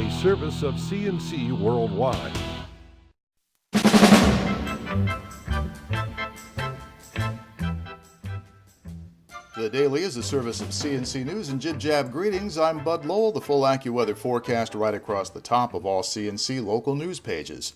a service of CNC Worldwide. The Daily is a service of CNC News and Jib Jab greetings. I'm Bud Lowell, the full AccuWeather forecast right across the top of all CNC local news pages.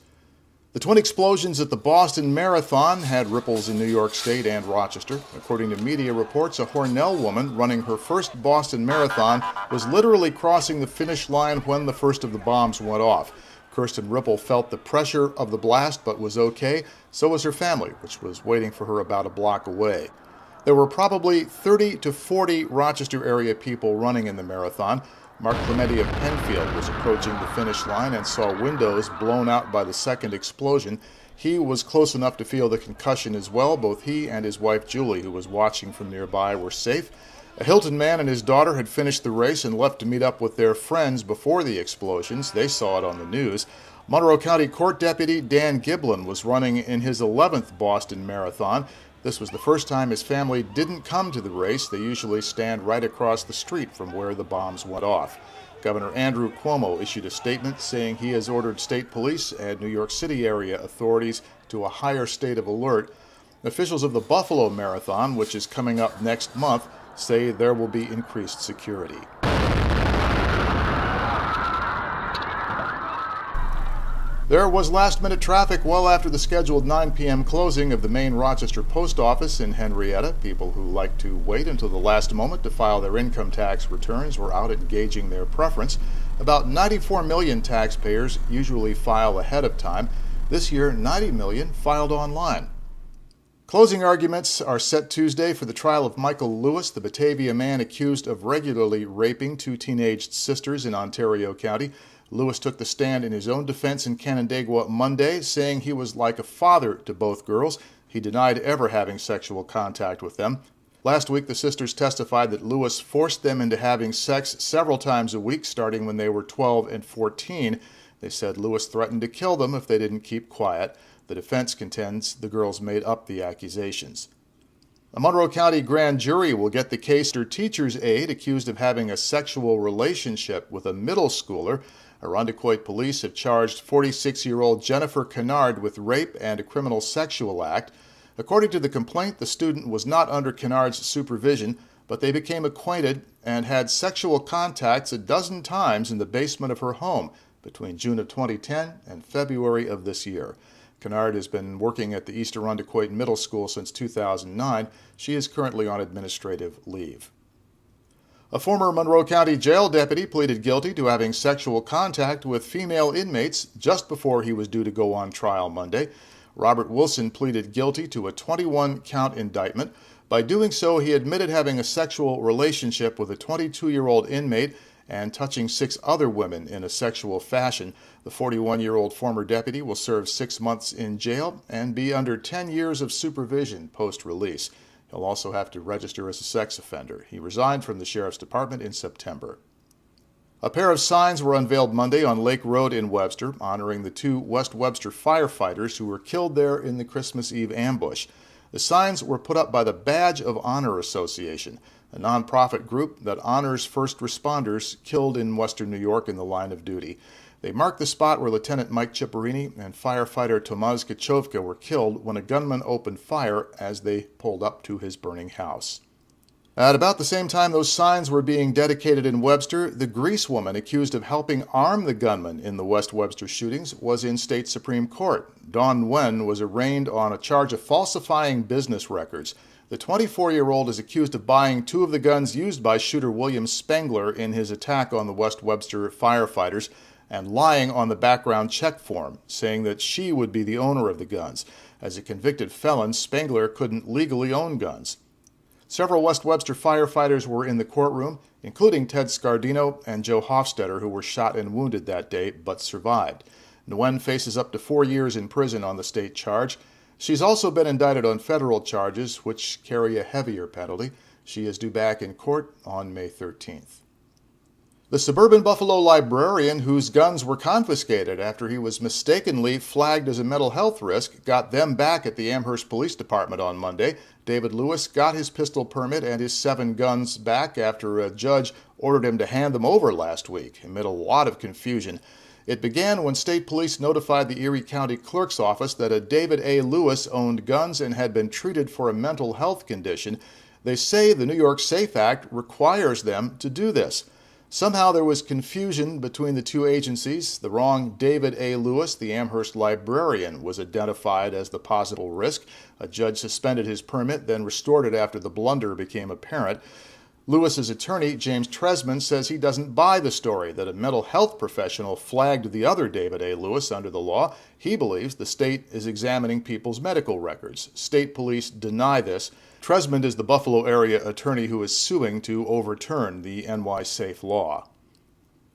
The twin explosions at the Boston Marathon had ripples in New York State and Rochester. According to media reports, a Hornell woman running her first Boston Marathon was literally crossing the finish line when the first of the bombs went off. Kirsten Ripple felt the pressure of the blast but was okay. So was her family, which was waiting for her about a block away. There were probably 30 to 40 Rochester area people running in the marathon. Mark Clementi of Penfield was approaching the finish line and saw windows blown out by the second explosion. He was close enough to feel the concussion as well. Both he and his wife Julie, who was watching from nearby, were safe. A Hilton man and his daughter had finished the race and left to meet up with their friends before the explosions. They saw it on the news. Monroe County Court Deputy Dan Giblin was running in his 11th Boston Marathon. This was the first time his family didn't come to the race. They usually stand right across the street from where the bombs went off. Governor Andrew Cuomo issued a statement saying he has ordered state police and New York City area authorities to a higher state of alert. Officials of the Buffalo Marathon, which is coming up next month, say there will be increased security. There was last-minute traffic well after the scheduled 9 p.m. closing of the main Rochester post office in Henrietta. People who like to wait until the last moment to file their income tax returns were out engaging their preference. About 94 million taxpayers usually file ahead of time. This year, 90 million filed online. Closing arguments are set Tuesday for the trial of Michael Lewis, the Batavia man accused of regularly raping two teenage sisters in Ontario County. Lewis took the stand in his own defense in Canandaigua Monday, saying he was like a father to both girls. He denied ever having sexual contact with them. Last week, the sisters testified that Lewis forced them into having sex several times a week, starting when they were 12 and 14. They said Lewis threatened to kill them if they didn't keep quiet. The defense contends the girls made up the accusations. A Monroe County grand jury will get the case of teacher's aide accused of having a sexual relationship with a middle schooler. Irondequoit police have charged 46-year-old Jennifer Kennard with rape and a criminal sexual act. According to the complaint, the student was not under Kennard's supervision, but they became acquainted and had sexual contacts a dozen times in the basement of her home between June of 2010 and February of this year. Kennard has been working at the East Irondequoit Middle School since 2009. She is currently on administrative leave. A former Monroe County jail deputy pleaded guilty to having sexual contact with female inmates just before he was due to go on trial Monday. Robert Wilson pleaded guilty to a 21-count indictment. By doing so, he admitted having a sexual relationship with a 22-year-old inmate and touching 6 other women in a sexual fashion. The 41-year-old former deputy will serve 6 months in jail and be under 10 years of supervision post-release. He'll also have to register as a sex offender. He resigned from the Sheriff's Department in September. A pair of signs were unveiled Monday on Lake Road in Webster, honoring the 2 West Webster firefighters who were killed there in the Christmas Eve ambush. The signs were put up by the Badge of Honor Association, a nonprofit group that honors first responders killed in western New York in the line of duty. They marked the spot where Lieutenant Mike Ciparini and firefighter Tomasz Kachovka were killed when a gunman opened fire as they pulled up to his burning house. At about the same time those signs were being dedicated in Webster, the Grease woman accused of helping arm the gunman in the West Webster shootings was in state Supreme Court. Dawn Nguyen was arraigned on a charge of falsifying business records. The 24-year-old is accused of buying 2 of the guns used by shooter William Spengler in his attack on the West Webster firefighters and lying on the background check form, saying that she would be the owner of the guns. As a convicted felon, Spengler couldn't legally own guns. Several West Webster firefighters were in the courtroom, including Ted Scardino and Joe Hofstetter, who were shot and wounded that day but survived. Nguyen faces up to 4 years in prison on the state charge. She's also been indicted on federal charges, which carry a heavier penalty. She is due back in court on May 13th. The suburban Buffalo librarian whose guns were confiscated after he was mistakenly flagged as a mental health risk got them back at the Amherst Police Department on Monday. David Lewis got his pistol permit and his 7 guns back after a judge ordered him to hand them over last week amid a lot of confusion. It began when state police notified the Erie County Clerk's office that a David A. Lewis owned guns and had been treated for a mental health condition. They say the New York SAFE Act requires them to do this. Somehow there was confusion between the two agencies. The wrong David A. Lewis, the Amherst librarian, was identified as the possible risk. A judge suspended his permit, then restored it after the blunder became apparent. Lewis's attorney, James Tresman, says he doesn't buy the story that a mental health professional flagged the other David A. Lewis under the law. He believes the state is examining people's medical records. State police deny this. Tresman is the Buffalo area attorney who is suing to overturn the NY SAFE law.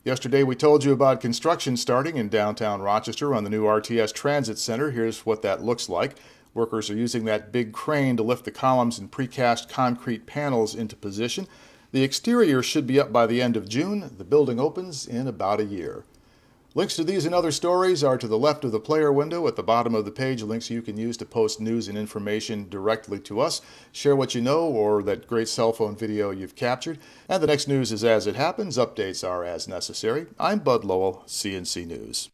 Yesterday we told you about construction starting in downtown Rochester on the new RTS Transit Center. Here's what that looks like. Workers are using that big crane to lift the columns and precast concrete panels into position. The exterior should be up by the end of June. The building opens in about a year. Links to these and other stories are to the left of the player window at the bottom of the page, links you can use to post news and information directly to us. Share what you know or that great cell phone video you've captured. And the next news is as it happens. Updates are as necessary. I'm Bud Lowell, CNC News.